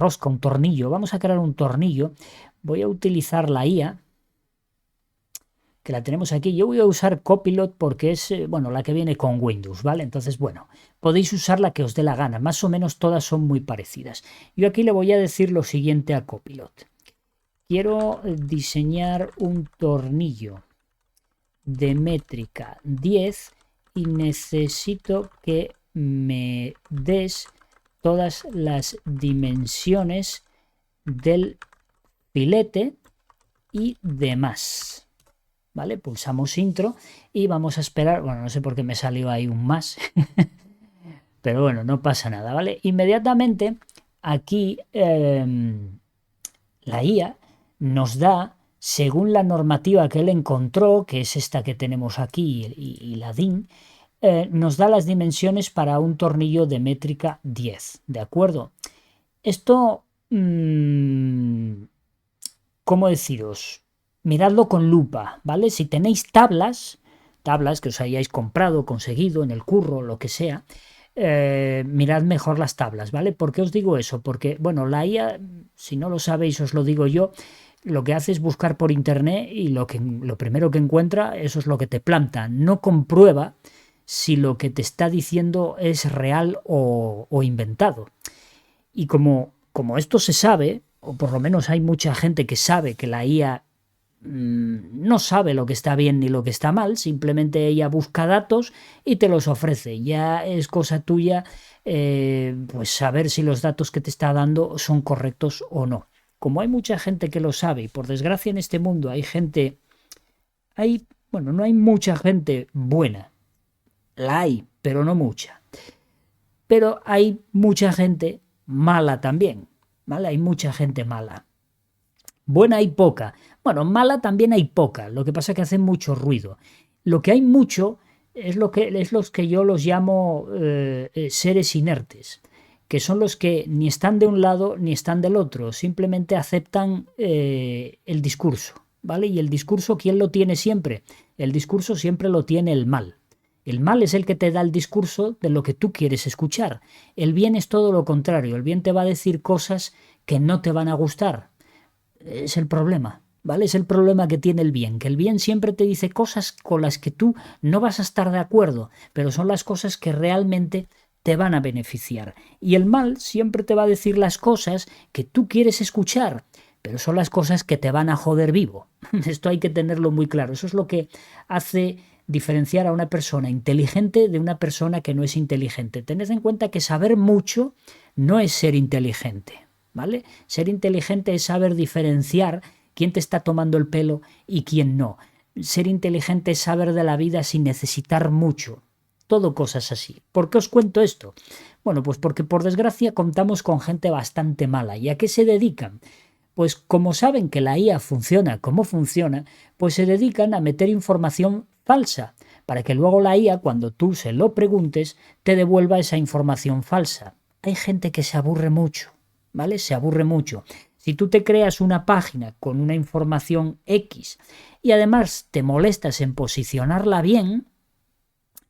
rosca, un tornillo. Vamos a crear un tornillo. Voy a utilizar la IA, que la tenemos aquí. Yo voy a usar Copilot porque es, bueno, la que viene con Windows, ¿vale? Entonces, bueno, podéis usar la que os dé la gana. Más o menos todas son muy parecidas. Yo aquí le voy a decir lo siguiente a Copilot. Quiero diseñar un tornillo de métrica 10 y necesito que me des todas las dimensiones del filete y demás. ¿Vale? Pulsamos intro y vamos a esperar. Bueno, no sé por qué me salió ahí un más, pero bueno, no pasa nada, ¿vale? Inmediatamente aquí la IA nos da, según la normativa que él encontró, que es esta que tenemos aquí y la DIN, nos da las dimensiones para un tornillo de métrica 10, ¿de acuerdo? Esto, ¿cómo deciros? Miradlo con lupa, ¿vale? Si tenéis tablas que os hayáis comprado, conseguido en el curro, lo que sea, mirad mejor las tablas, ¿vale? ¿Por qué os digo eso? Porque, bueno, la IA, si no lo sabéis, os lo digo yo, lo que hace es buscar por internet y lo primero que encuentra, eso es lo que te planta. No comprueba si lo que te está diciendo es real o inventado. Y como esto se sabe, o por lo menos hay mucha gente que sabe que la IA no sabe lo que está bien ni lo que está mal, simplemente ella busca datos y te los ofrece. Ya es cosa tuya pues saber si los datos que te está dando son correctos o no. Como hay mucha gente que lo sabe y por desgracia en este mundo bueno, no hay mucha gente buena, la hay, pero no mucha. Pero hay mucha gente mala también, ¿vale? Hay mucha gente mala. Buena hay poca. Bueno, mala también hay poca. Lo que pasa es que hacen mucho ruido. Lo que hay mucho es los que yo los llamo seres inertes, que son los que ni están de un lado ni están del otro. Simplemente aceptan el discurso, ¿vale? Y el discurso, ¿quién lo tiene siempre? El discurso siempre lo tiene el mal. El mal es el que te da el discurso de lo que tú quieres escuchar. El bien es todo lo contrario. El bien te va a decir cosas que no te van a gustar. Es el problema, ¿vale? Es el problema que tiene el bien, que el bien siempre te dice cosas con las que tú no vas a estar de acuerdo, pero son las cosas que realmente te van a beneficiar. Y el mal siempre te va a decir las cosas que tú quieres escuchar, pero son las cosas que te van a joder vivo. Esto hay que tenerlo muy claro. Eso es lo que hace diferenciar a una persona inteligente de una persona que no es inteligente. Tened en cuenta que saber mucho no es ser inteligente, ¿vale? Ser inteligente es saber diferenciar quién te está tomando el pelo y quién no. Ser inteligente es saber de la vida sin necesitar mucho. Todo cosas así. ¿Por qué os cuento esto? Bueno, pues porque por desgracia contamos con gente bastante mala. ¿Y a qué se dedican? Pues como saben que la IA funciona como funciona, pues se dedican a meter información falsa, para que luego la IA, cuando tú se lo preguntes, te devuelva esa información falsa. Hay gente que se aburre mucho, ¿vale? Se aburre mucho. Si tú te creas una página con una información X y además te molestas en posicionarla bien,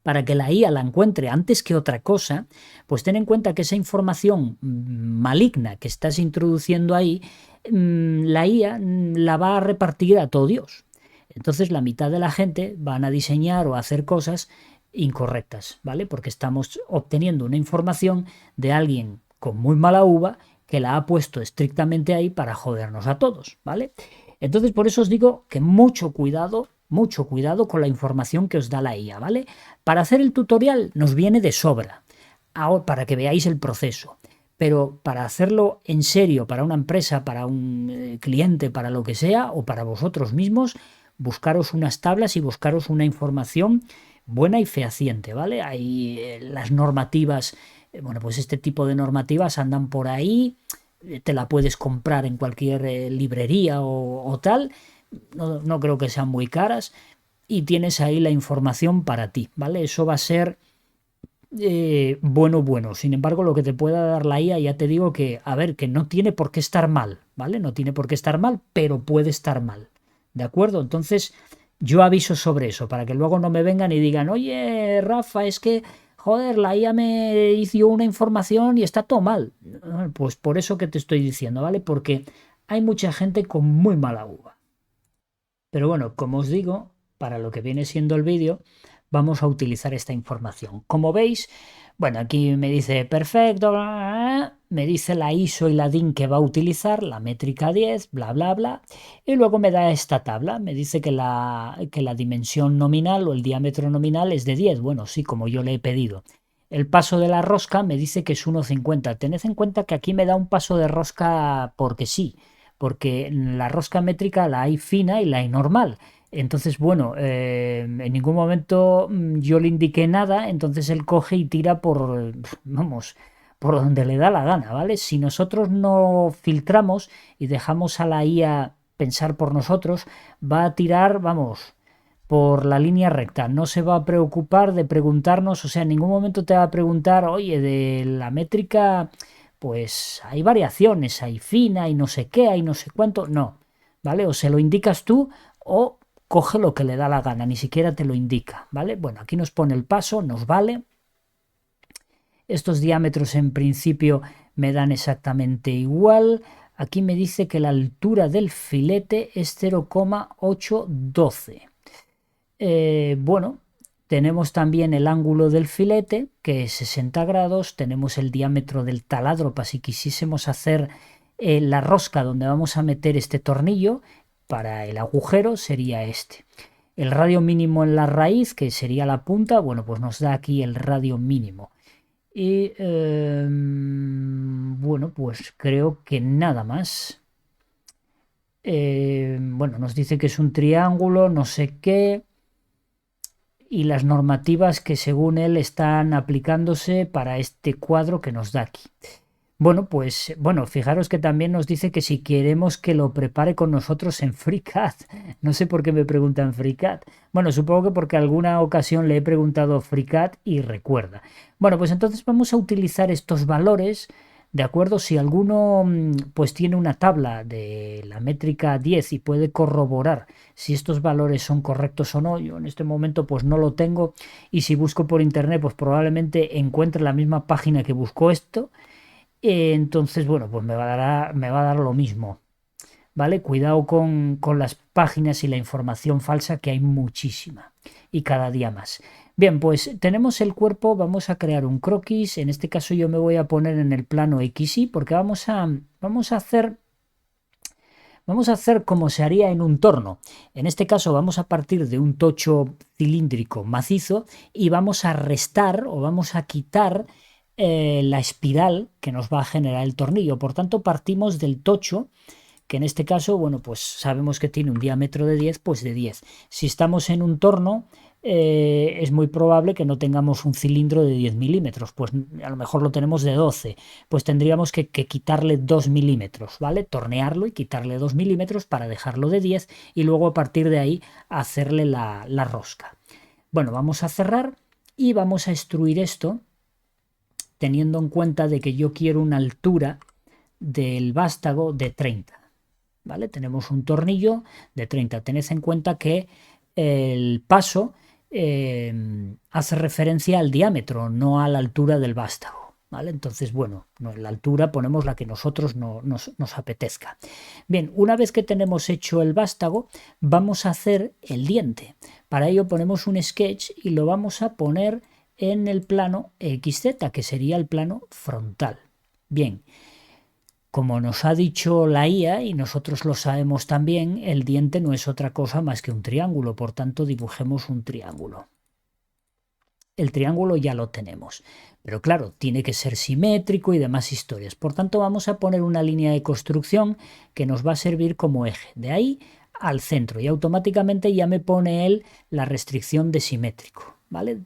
para que la IA la encuentre antes que otra cosa, pues ten en cuenta que esa información maligna que estás introduciendo ahí, la IA la va a repartir a todo Dios. Entonces la mitad de la gente van a diseñar o a hacer cosas incorrectas, ¿vale? Porque estamos obteniendo una información de alguien con muy mala uva que la ha puesto estrictamente ahí para jodernos a todos, ¿vale? Entonces por eso os digo que mucho cuidado con la información que os da la IA, ¿vale? Para hacer el tutorial nos viene de sobra, para que veáis el proceso. Pero para hacerlo en serio, para una empresa, para un cliente, para lo que sea, o para vosotros mismos, buscaros unas tablas y buscaros una información buena y fehaciente, ¿vale? Hay las normativas, bueno, pues este tipo de normativas andan por ahí, te la puedes comprar en cualquier librería o tal, no creo que sean muy caras, y tienes ahí la información para ti, ¿vale? Eso va a ser bueno. Sin embargo, lo que te pueda dar la IA, ya te digo que, a ver, que no tiene por qué estar mal, ¿vale? No tiene por qué estar mal, pero puede estar mal, ¿de acuerdo? Entonces, yo aviso sobre eso, para que luego no me vengan y digan, oye, Rafa, es que, joder, la IA me hizo una información y está todo mal. Pues por eso que te estoy diciendo, ¿vale? Porque hay mucha gente con muy mala uva. Pero bueno, como os digo, para lo que viene siendo el vídeo, vamos a utilizar esta información. Como veis, bueno, aquí me dice perfecto, bla, bla, bla, me dice la ISO y la DIN que va a utilizar, la métrica 10, bla, bla, bla, y luego me da esta tabla, me dice que la dimensión nominal o el diámetro nominal es de 10, bueno, sí, como yo le he pedido. El paso de la rosca me dice que es 1,50. Tened en cuenta que aquí me da un paso de rosca porque sí, porque la rosca métrica la hay fina y la hay normal. Entonces, bueno, en ningún momento yo le indiqué nada, entonces él coge y tira por, vamos, por donde le da la gana, ¿vale? Si nosotros no filtramos y dejamos a la IA pensar por nosotros, va a tirar, vamos, por la línea recta. No se va a preocupar de preguntarnos, o sea, en ningún momento te va a preguntar, oye, de la métrica, pues hay variaciones, hay fina, hay no sé qué, hay no sé cuánto. No, ¿vale? O se lo indicas tú o coge lo que le da la gana, ni siquiera te lo indica, ¿vale? Bueno, aquí nos pone el paso, nos vale. Estos diámetros en principio me dan exactamente igual. Aquí me dice que la altura del filete es 0,812. Bueno, tenemos también el ángulo del filete, que es 60 grados. Tenemos el diámetro del taladro para si quisiésemos hacer la rosca donde vamos a meter este tornillo para el agujero, sería este. El radio mínimo en la raíz, que sería la punta, bueno, pues nos da aquí el radio mínimo. Y bueno, pues creo que nada más. Bueno, nos dice que es un triángulo, no sé qué, y las normativas que según él están aplicándose para este cuadro que nos da aquí. Bueno, pues bueno, fijaros que también nos dice que si queremos que lo prepare con nosotros en FreeCAD. No sé por qué me preguntan FreeCAD. Bueno, supongo que porque alguna ocasión le he preguntado FreeCAD y recuerda. Bueno, pues entonces vamos a utilizar estos valores, ¿de acuerdo? Si alguno pues tiene una tabla de la métrica 10 y puede corroborar si estos valores son correctos o no, yo en este momento pues no lo tengo, y si busco por internet pues probablemente encuentre la misma página que buscó esto. Entonces, bueno, pues me va a dar lo mismo, ¿vale? Cuidado con las páginas y la información falsa, que hay muchísima y cada día más. Bien, pues tenemos el cuerpo, vamos a crear un croquis. En este caso yo me voy a poner en el plano XY porque vamos a hacer como se haría en un torno. En este caso vamos a partir de un tocho cilíndrico macizo y vamos a restar o vamos a quitar la espiral que nos va a generar el tornillo. Por tanto, partimos del tocho, que en este caso, bueno, pues sabemos que tiene un diámetro de 10, pues de 10. Si estamos en un torno, es muy probable que no tengamos un cilindro de 10 milímetros, pues a lo mejor lo tenemos de 12, pues tendríamos que quitarle 2 milímetros, ¿vale? Tornearlo y quitarle 2 milímetros para dejarlo de 10 y luego a partir de ahí hacerle la rosca. Bueno, vamos a cerrar y vamos a extruir esto teniendo en cuenta de que yo quiero una altura del vástago de 30. ¿Vale? Tenemos un tornillo de 30. Tened en cuenta que el paso hace referencia al diámetro, no a la altura del vástago. ¿Vale? Entonces, bueno, en la altura ponemos la que nosotros nos apetezca. Bien, una vez que tenemos hecho el vástago, vamos a hacer el diente. Para ello ponemos un sketch y lo vamos a poner en el plano XZ, que sería el plano frontal. Bien, como nos ha dicho la IA, y nosotros lo sabemos también, el diente no es otra cosa más que un triángulo, por tanto dibujemos un triángulo. El triángulo ya lo tenemos, pero claro, tiene que ser simétrico y demás historias. Por tanto, vamos a poner una línea de construcción que nos va a servir como eje, de ahí al centro, y automáticamente ya me pone él la restricción de simétrico, ¿vale?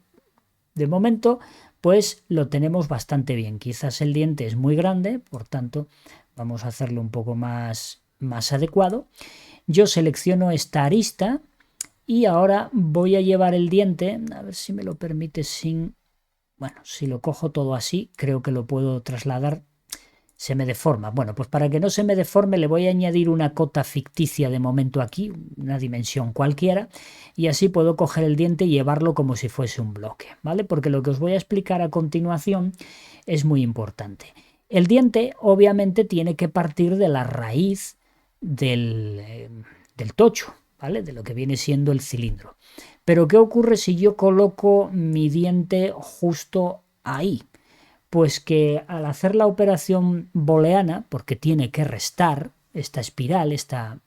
De momento, pues lo tenemos bastante bien. Quizás el diente es muy grande, por tanto, vamos a hacerlo un poco más adecuado. Yo selecciono esta arista y ahora voy a llevar el diente, a ver si me lo permite sin... Bueno, si lo cojo todo así, creo que lo puedo trasladar Se me deforma. Bueno, pues para que no se me deforme le voy a añadir una cota ficticia de momento aquí, una dimensión cualquiera, y así puedo coger el diente y llevarlo como si fuese un bloque, ¿vale? Porque lo que os voy a explicar a continuación es muy importante. El diente obviamente tiene que partir de la raíz del tocho, ¿vale? De lo que viene siendo el cilindro. Pero ¿qué ocurre si yo coloco mi diente justo ahí? Pues que al hacer la operación booleana, porque tiene que restar esta espiral, esta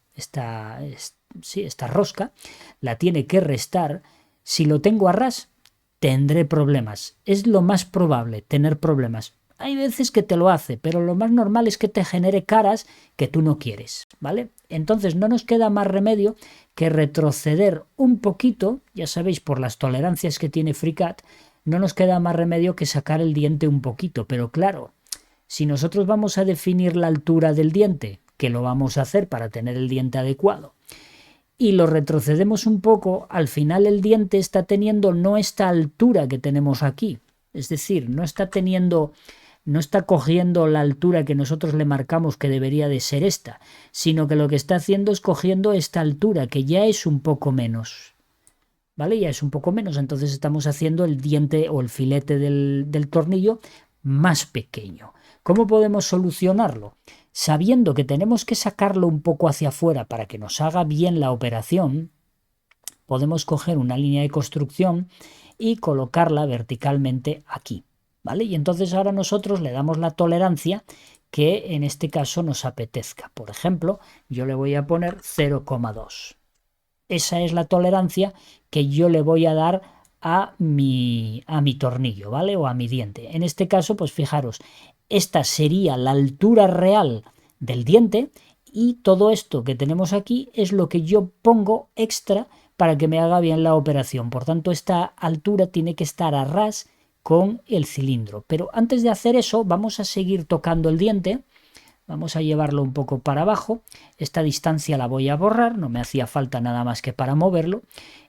rosca, la tiene que restar, si lo tengo a ras, tendré problemas. Es lo más probable tener problemas. Hay veces que te lo hace, pero lo más normal es que te genere caras que tú no quieres, ¿vale? Entonces no nos queda más remedio que retroceder un poquito, ya sabéis, por las tolerancias que tiene FreeCAD, no nos queda más remedio que sacar el diente un poquito, pero claro, si nosotros vamos a definir la altura del diente, que lo vamos a hacer para tener el diente adecuado, y lo retrocedemos un poco, al final el diente está teniendo no esta altura que tenemos aquí, es decir, no está cogiendo la altura que nosotros le marcamos que debería de ser esta, sino que lo que está haciendo es cogiendo esta altura, que ya es un poco menos. ¿Vale? Ya es un poco menos, entonces estamos haciendo el diente o el filete del tornillo más pequeño. ¿Cómo podemos solucionarlo? Sabiendo que tenemos que sacarlo un poco hacia afuera para que nos haga bien la operación, podemos coger una línea de construcción y colocarla verticalmente aquí, ¿vale? Y entonces ahora nosotros le damos la tolerancia que en este caso nos apetezca. Por ejemplo, yo le voy a poner 0,2. Esa es la tolerancia que yo le voy a dar a mi tornillo, ¿vale? O a mi diente. En este caso, pues fijaros, esta sería la altura real del diente y todo esto que tenemos aquí es lo que yo pongo extra para que me haga bien la operación. Por tanto, esta altura tiene que estar a ras con el cilindro. Pero antes de hacer eso, vamos a seguir tocando el diente. Vamos a llevarlo un poco para abajo. Esta distancia la voy a borrar, no me hacía falta nada más que para moverlo.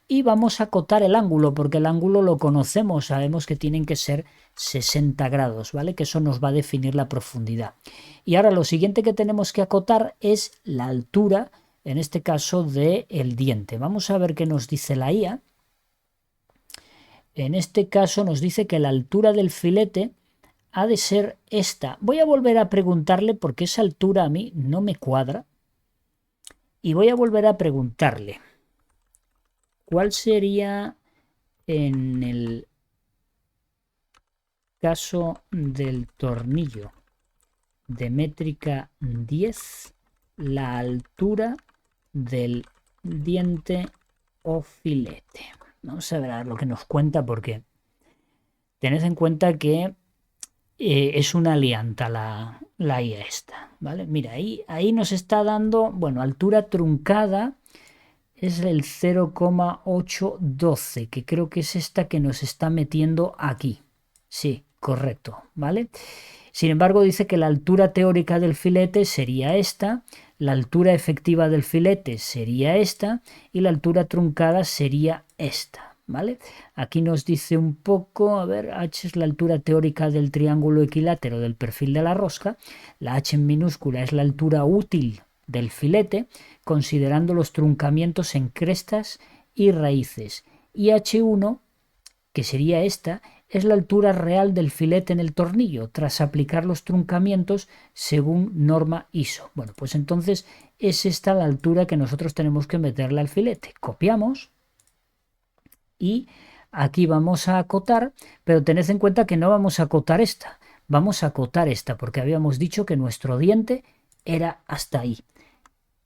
Y vamos a acotar el ángulo, porque el ángulo lo conocemos, sabemos que tienen que ser 60 grados, ¿vale? Que eso nos va a definir la profundidad. Y ahora lo siguiente que tenemos que acotar es la altura, en este caso, del diente. Vamos a ver qué nos dice la IA. En este caso nos dice que la altura del filete ha de ser esta. Voy a volver a preguntarle porque esa altura a mí no me cuadra. Y voy a volver a preguntarle cuál sería en el caso del tornillo de métrica 10 la altura del diente o filete. Vamos a ver lo que nos cuenta porque tened en cuenta que es una lianta la IA esta, ¿vale? Mira, ahí nos está dando, bueno, altura truncada es el 0,812, que creo que es esta que nos está metiendo aquí. Sí, correcto, ¿vale? Sin embargo, dice que la altura teórica del filete sería esta, la altura efectiva del filete sería esta y la altura truncada sería esta, ¿vale? Aquí nos dice un poco, a ver, H es la altura teórica del triángulo equilátero del perfil de la rosca, la H en minúscula es la altura útil del filete, considerando los truncamientos en crestas y raíces, y H1, que sería esta, es la altura real del filete en el tornillo, tras aplicar los truncamientos según norma ISO. Bueno, pues entonces es esta la altura que nosotros tenemos que meterle al filete. Copiamos y aquí vamos a acotar, pero tened en cuenta que no vamos a acotar esta, vamos a acotar esta, porque habíamos dicho que nuestro diente era hasta ahí.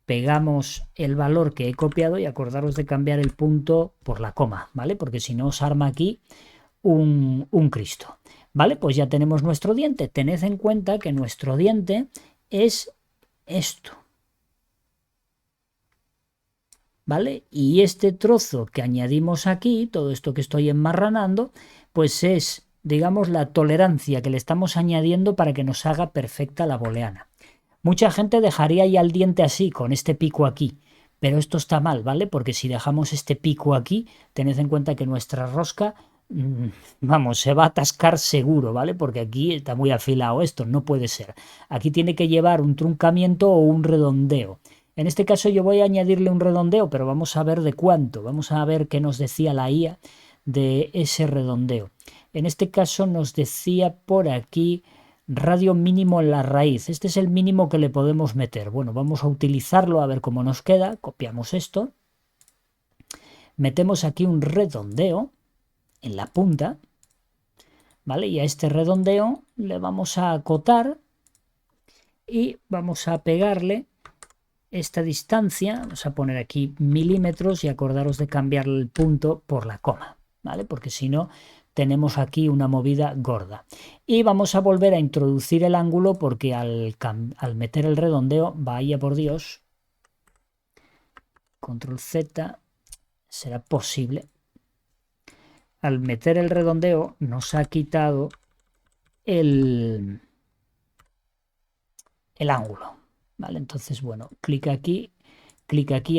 Pegamos el valor que he copiado y acordaros de cambiar el punto por la coma, ¿vale? Porque si no os arma aquí un Cristo. ¿Vale? Pues ya tenemos nuestro diente. Tened en cuenta que nuestro diente es esto. ¿Vale? Y este trozo que añadimos aquí, todo esto que estoy enmarranando, pues es, digamos, la tolerancia que le estamos añadiendo para que nos haga perfecta la booleana. Mucha gente dejaría ya el diente así, con este pico aquí, pero esto está mal, ¿vale? Porque si dejamos este pico aquí, tened en cuenta que nuestra rosca vamos, se va a atascar seguro, ¿vale? Porque aquí está muy afilado esto, no puede ser. Aquí tiene que llevar un truncamiento o un redondeo. En este caso yo voy a añadirle un redondeo, pero vamos a ver de cuánto. Vamos a ver qué nos decía la IA de ese redondeo. En este caso nos decía por aquí radio mínimo en la raíz. Este es el mínimo que le podemos meter. Bueno, vamos a utilizarlo a ver cómo nos queda. Copiamos esto. Metemos aquí un redondeo en la punta, ¿vale? Y a este redondeo le vamos a acotar y vamos a pegarle esta distancia. Vamos a poner aquí milímetros y acordaros de cambiar el punto por la coma, ¿vale? Porque si no tenemos aquí una movida gorda. Y vamos a volver a introducir el ángulo porque al meter el redondeo, vaya por Dios, control Z, será posible. Al meter el redondeo nos ha quitado el ángulo, ¿vale? Entonces, bueno, clic aquí.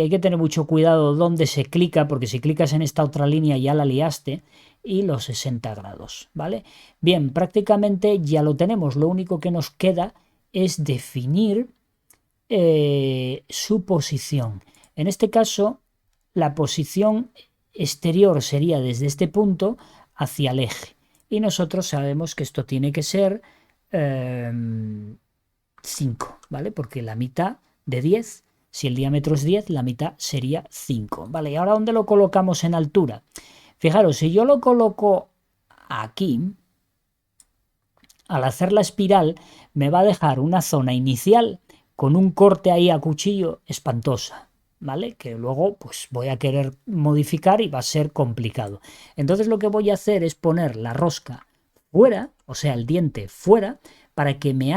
Hay que tener mucho cuidado dónde se clica, porque si clicas en esta otra línea ya la liaste, y los 60 grados, ¿vale? Bien, prácticamente ya lo tenemos. Lo único que nos queda es definir su posición. En este caso, la posición exterior sería desde este punto hacia el eje. Y nosotros sabemos que esto tiene que ser 5, ¿vale? Porque la mitad de 10, si el diámetro es 10, la mitad sería 5, ¿vale? Y ahora, ¿dónde lo colocamos en altura? Fijaros, si yo lo coloco aquí, al hacer la espiral, me va a dejar una zona inicial con un corte ahí a cuchillo espantosa, ¿vale? Que luego pues voy a querer modificar y va a ser complicado. Entonces lo que voy a hacer es poner la rosca fuera, o sea, el diente fuera, para que me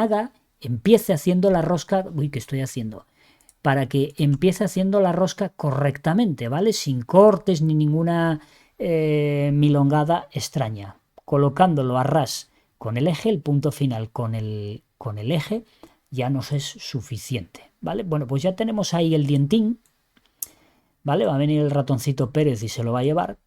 empiece haciendo la rosca, uy, ¿qué estoy haciendo? Para que empiece haciendo la rosca correctamente, ¿vale? Sin cortes ni ninguna milongada extraña. Colocándolo a ras con el eje, el punto final con el eje, ya nos es suficiente, ¿vale? Bueno, pues ya tenemos ahí el dientín, ¿vale? Va a venir el ratoncito Pérez y se lo va a llevar.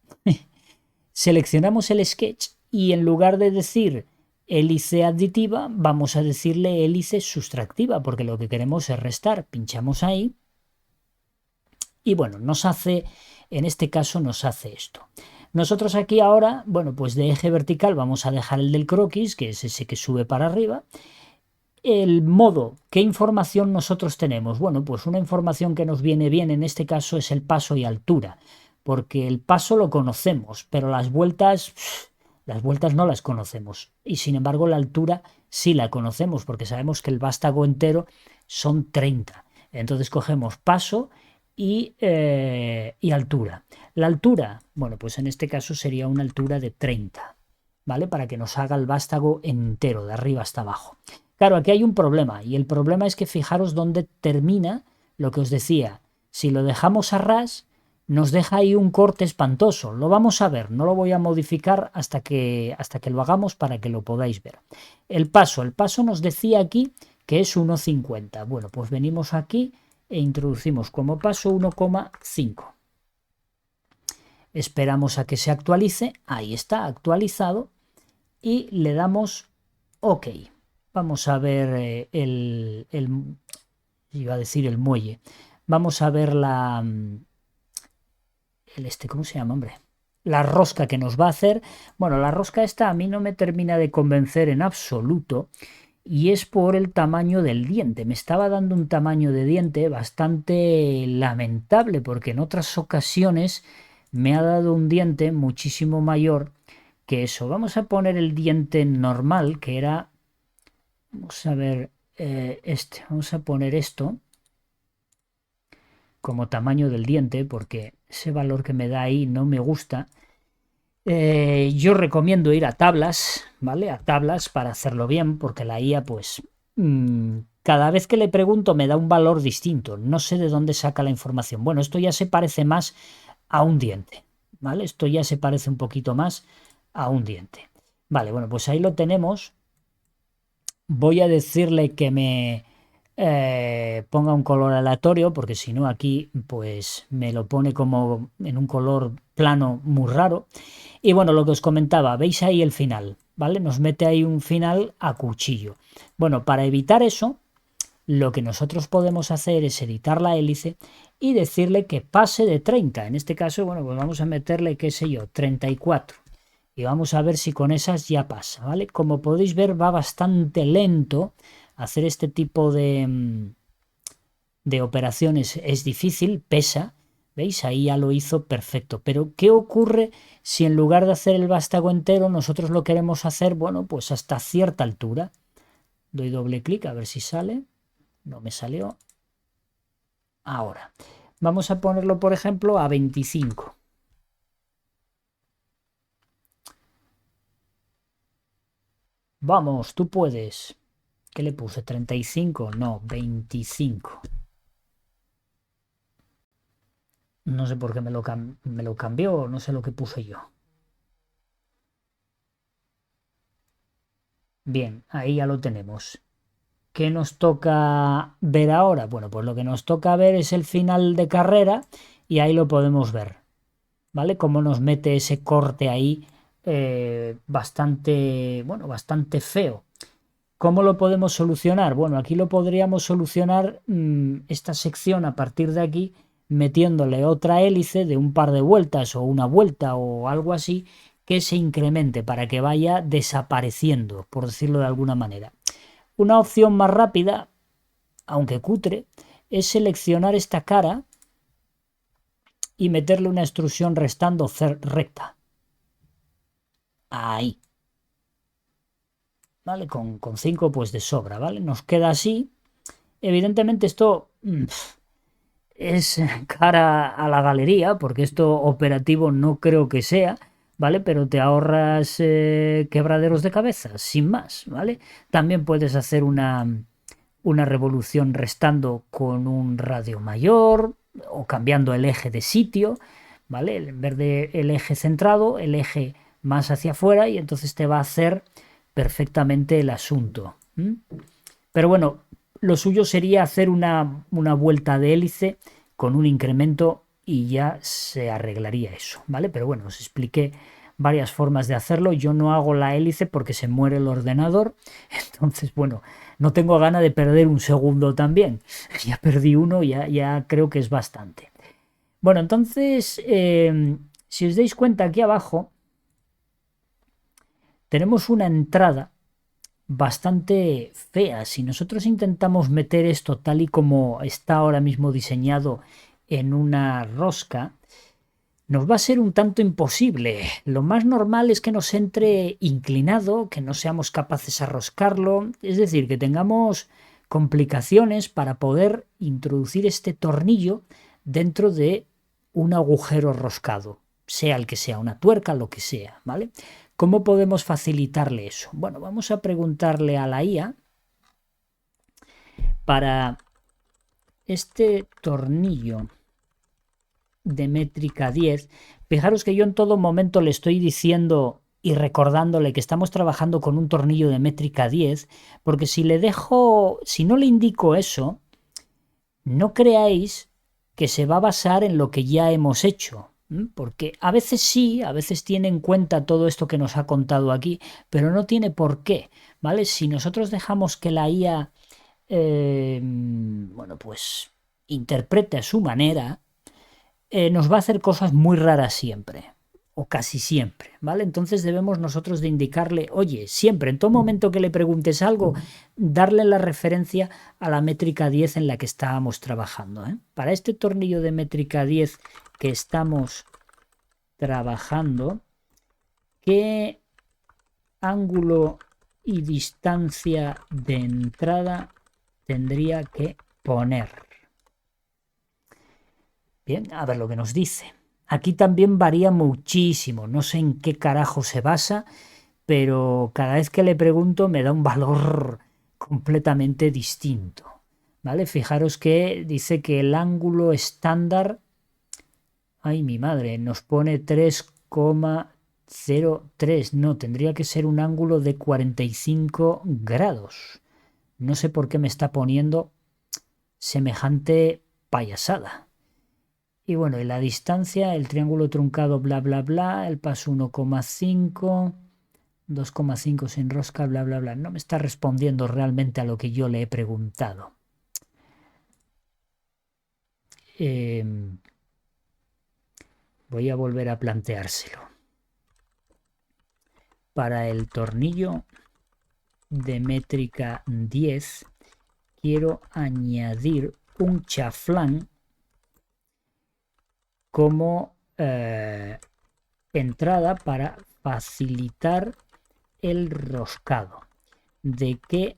Seleccionamos el sketch y en lugar de decir hélice aditiva, vamos a decirle hélice sustractiva, porque lo que queremos es restar. Pinchamos ahí y bueno, nos hace, en este caso nos hace esto. Nosotros aquí ahora, bueno, pues de eje vertical vamos a dejar el del croquis, que es ese que sube para arriba. El modo, ¿qué información nosotros tenemos? Bueno, pues una información que nos viene bien en este caso es el paso y altura, porque el paso lo conocemos, pero las vueltas no las conocemos. Y sin embargo la altura sí la conocemos, porque sabemos que el vástago entero son 30. Entonces cogemos paso y altura. La altura, bueno, pues en este caso sería una altura de 30, ¿vale? Para que nos haga el vástago entero, de arriba hasta abajo. Claro, aquí hay un problema, y el problema es que fijaros dónde termina lo que os decía. Si lo dejamos a ras, nos deja ahí un corte espantoso. Lo vamos a ver, no lo voy a modificar hasta que lo hagamos para que lo podáis ver. El paso nos decía aquí que es 1,50. Bueno, pues venimos aquí e introducimos como paso 1,5. Esperamos a que se actualice, ahí está actualizado, y le damos OK. Vamos a ver iba a decir el muelle. Vamos a ver ¿cómo se llama, hombre? La rosca que nos va a hacer. Bueno, la rosca esta a mí no me termina de convencer en absoluto, y es por el tamaño del diente. Me estaba dando un tamaño de diente bastante lamentable, porque en otras ocasiones me ha dado un diente muchísimo mayor que eso. Vamos a poner el diente normal, que era, vamos a ver, vamos a poner esto como tamaño del diente, porque ese valor que me da ahí no me gusta. Yo recomiendo ir a tablas, ¿vale? A tablas para hacerlo bien, porque la IA, pues, cada vez que le pregunto me da un valor distinto. No sé de dónde saca la información. Bueno, esto ya se parece más a un diente, ¿vale? Esto ya se parece un poquito más a un diente. Vale, bueno, pues ahí lo tenemos. Voy a decirle que me ponga un color aleatorio, porque si no aquí pues me lo pone como en un color plano muy raro. Y bueno, lo que os comentaba, veis ahí el final, ¿vale? Nos mete ahí un final a cuchillo. Bueno, para evitar eso, lo que nosotros podemos hacer es editar la hélice y decirle que pase de 30. En este caso, bueno, pues vamos a meterle, qué sé yo, 34. Y vamos a ver si con esas ya pasa, ¿vale? Como podéis ver, va bastante lento. Hacer este tipo de operaciones es difícil, pesa. ¿Veis? Ahí ya lo hizo perfecto. Pero ¿qué ocurre si en lugar de hacer el vástago entero nosotros lo queremos hacer, bueno, pues hasta cierta altura? Doy doble clic a ver si sale. No me salió. Ahora, vamos a ponerlo, por ejemplo, a 25. Vamos, tú puedes. ¿Qué le puse? ¿35? No, 25. No sé por qué me lo cambió, no sé lo que puse yo. Bien, ahí ya lo tenemos. ¿Qué nos toca ver ahora? Bueno, pues lo que nos toca ver es el final de carrera y ahí lo podemos ver, ¿vale? Cómo nos mete ese corte ahí bastante, bueno, bastante feo. ¿Cómo lo podemos solucionar? Bueno, aquí lo podríamos solucionar esta sección a partir de aquí metiéndole otra hélice de un par de vueltas o una vuelta o algo así que se incremente para que vaya desapareciendo, por decirlo de alguna manera. Una opción más rápida, aunque cutre, es seleccionar esta cara y meterle una extrusión restando recta. Ahí. ¿Vale? Con 5 pues de sobra, ¿vale? Nos queda así. Evidentemente esto es cara a la galería, porque esto operativo no creo que sea, ¿vale? Pero te ahorras quebraderos de cabeza, sin más, ¿vale? También puedes hacer una revolución restando con un radio mayor o cambiando el eje de sitio, ¿vale? En vez de el eje centrado, el eje más hacia afuera y entonces te va a hacer perfectamente el asunto. Pero bueno, lo suyo sería hacer una vuelta de hélice con un incremento y ya se arreglaría eso, ¿vale? Pero bueno, os expliqué varias formas de hacerlo. Yo no hago la hélice porque se muere el ordenador. Entonces, bueno, no tengo ganas de perder un segundo también. Ya perdí uno, ya creo que es bastante. Bueno, entonces, si os dais cuenta aquí abajo, tenemos una entrada bastante fea. Si nosotros intentamos meter esto tal y como está ahora mismo diseñado en una rosca, nos va a ser un tanto imposible. Lo más normal es que nos entre inclinado, que no seamos capaces de roscarlo, es decir, que tengamos complicaciones para poder introducir este tornillo dentro de un agujero roscado, sea el que sea, una tuerca, lo que sea, ¿vale? ¿Cómo podemos facilitarle eso? Bueno, vamos a preguntarle a la IA para este tornillo de métrica 10. Fijaros que yo en todo momento le estoy diciendo y recordándole que estamos trabajando con un tornillo de métrica 10, porque si le dejo, si no le indico eso, no creáis que se va a basar en lo que ya hemos hecho. Porque a veces sí, a veces tiene en cuenta todo esto que nos ha contado aquí, pero no tiene por qué, ¿vale? Si nosotros dejamos que la IA, bueno, pues interprete a su manera, nos va a hacer cosas muy raras siempre, o casi siempre, ¿vale? Entonces debemos nosotros de indicarle, oye, siempre, en todo momento que le preguntes algo, darle la referencia a la métrica 10 en la que estábamos trabajando, ¿eh? Para este tornillo de métrica 10 que estamos trabajando, ¿qué ángulo y distancia de entrada tendría que poner? Bien, a ver lo que nos dice. Aquí también varía muchísimo, no sé en qué carajo se basa, pero cada vez que le pregunto me da un valor completamente distinto. ¿Vale? Fijaros que dice que el ángulo estándar, ay mi madre, nos pone 3,03, no, tendría que ser un ángulo de 45 grados. No sé por qué me está poniendo semejante payasada. Y bueno, y la distancia, el triángulo truncado, bla, bla, bla, el paso 1,5, 2,5 sin rosca, bla, bla, bla. No me está respondiendo realmente a lo que yo le he preguntado. Voy a volver a planteárselo. Para el tornillo de métrica 10 quiero añadir un chaflán como entrada para facilitar el roscado. ¿De qué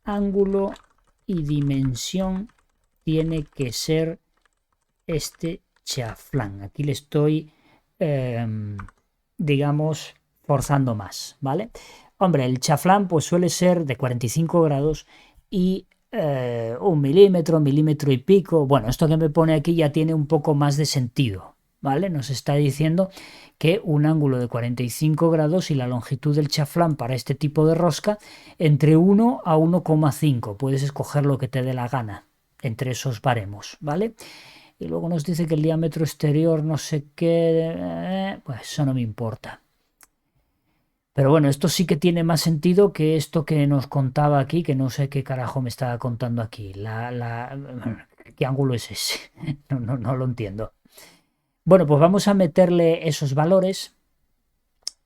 ángulo y dimensión tiene que ser este chaflán? Aquí le estoy, digamos, forzando más, ¿vale? Hombre, el chaflán pues suele ser de 45 grados y 1 milímetro, milímetro y pico. Bueno, esto que me pone aquí ya tiene un poco más de sentido, ¿vale? Nos está diciendo que un ángulo de 45 grados y la longitud del chaflán para este tipo de rosca entre 1 a 1,5. Puedes escoger lo que te dé la gana entre esos baremos, ¿vale? Y luego nos dice que el diámetro exterior no sé qué, pues eso no me importa. Pero bueno, esto sí que tiene más sentido que esto que nos contaba aquí, que no sé qué carajo me estaba contando aquí. ¿Qué ángulo es ese? No lo entiendo. Bueno, pues vamos a meterle esos valores.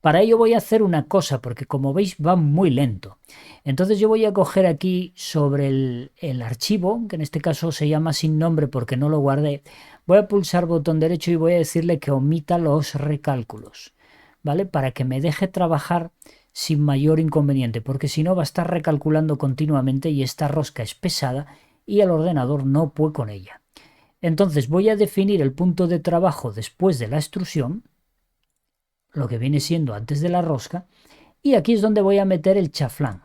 Para ello voy a hacer una cosa, porque como veis va muy lento. Entonces yo voy a coger aquí sobre el archivo, que en este caso se llama sin nombre porque no lo guardé. Voy a pulsar botón derecho y voy a decirle que omita los recálculos, ¿vale? Para que me deje trabajar sin mayor inconveniente, porque si no va a estar recalculando continuamente y esta rosca es pesada y el ordenador no puede con ella. Entonces voy a definir el punto de trabajo después de la extrusión, lo que viene siendo antes de la rosca, y aquí es donde voy a meter el chaflán,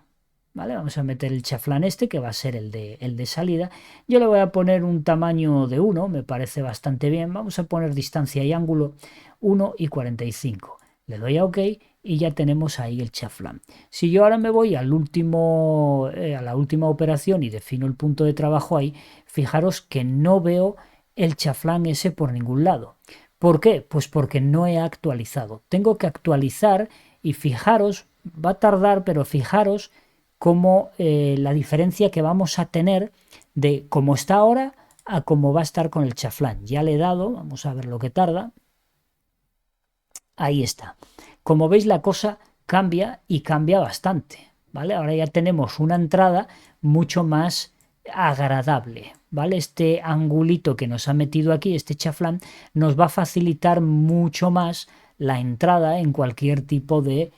¿vale? Vamos a meter el chaflán este, que va a ser el de salida. Yo le voy a poner un tamaño de 1, me parece bastante bien. Vamos a poner distancia y ángulo 1 y 45. Le doy a OK y ya tenemos ahí el chaflán. Si yo ahora me voy al último, a la última operación y defino el punto de trabajo ahí, fijaros que no veo el chaflán ese por ningún lado. ¿Por qué? Pues porque no he actualizado. Tengo que actualizar y fijaros, va a tardar, pero fijaros cómo la diferencia que vamos a tener de cómo está ahora a cómo va a estar con el chaflán. Ya le he dado, vamos a ver lo que tarda. Ahí está. Como veis la cosa cambia y cambia bastante, ¿vale? Ahora ya tenemos una entrada mucho más agradable, ¿vale? Este angulito que nos ha metido aquí, este chaflán, nos va a facilitar mucho más la entrada en cualquier tipo de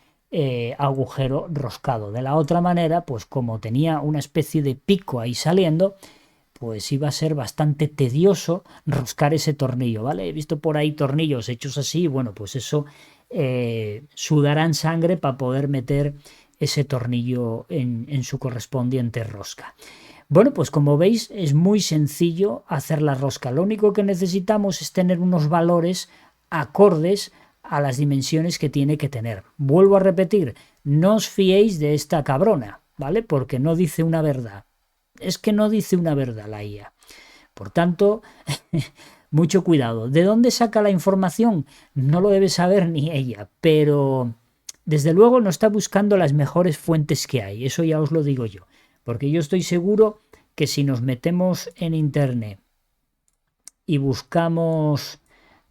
agujero roscado. De la otra manera, pues como tenía una especie de pico ahí saliendo, pues iba a ser bastante tedioso roscar ese tornillo, ¿vale? He visto por ahí tornillos hechos así, bueno, pues eso sudarán sangre para poder meter ese tornillo en su correspondiente rosca. Bueno, pues como veis es muy sencillo hacer la rosca. Lo único que necesitamos es tener unos valores acordes a las dimensiones que tiene que tener. Vuelvo a repetir, no os fiéis de esta cabrona, ¿vale? Porque no dice una verdad. Es que no dice una verdad la IA. Por tanto, mucho cuidado. ¿De dónde saca la información? No lo debe saber ni ella, pero desde luego no está buscando las mejores fuentes que hay. Eso ya os lo digo yo. Porque yo estoy seguro que si nos metemos en internet y buscamos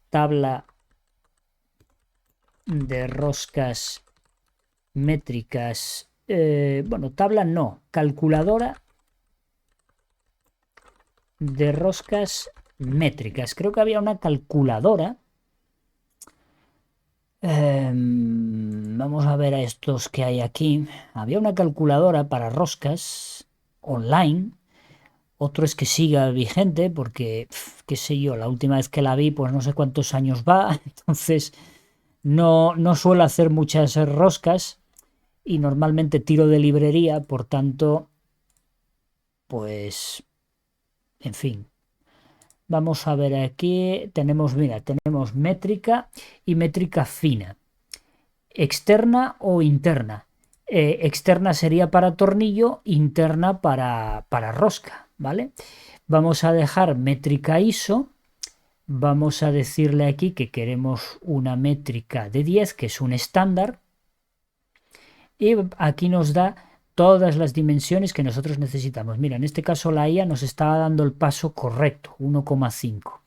tabla de roscas métricas, bueno, tabla no, calculadora de roscas métricas. Creo que había una calculadora. Vamos a ver a estos que hay aquí. Había una calculadora para roscas online. Otro es que siga vigente porque, qué sé yo, la última vez que la vi, pues no sé cuántos años va. Entonces no suelo hacer muchas roscas y normalmente tiro de librería. Por tanto, pues, en fin. Vamos a ver aquí, mira, tenemos métrica y métrica fina. Externa o interna. Externa sería para tornillo, interna para rosca, ¿vale? Vamos a dejar métrica ISO. Vamos a decirle aquí que queremos una métrica de 10, que es un estándar. Y aquí nos da todas las dimensiones que nosotros necesitamos. Mira, en este caso la IA nos está dando el paso correcto, 1,5.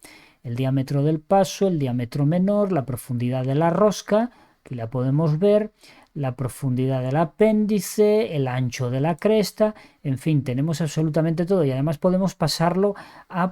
El diámetro del paso, el diámetro menor, la profundidad de la rosca, aquí la podemos ver, la profundidad del apéndice, el ancho de la cresta, en fin, tenemos absolutamente todo y además podemos pasarlo a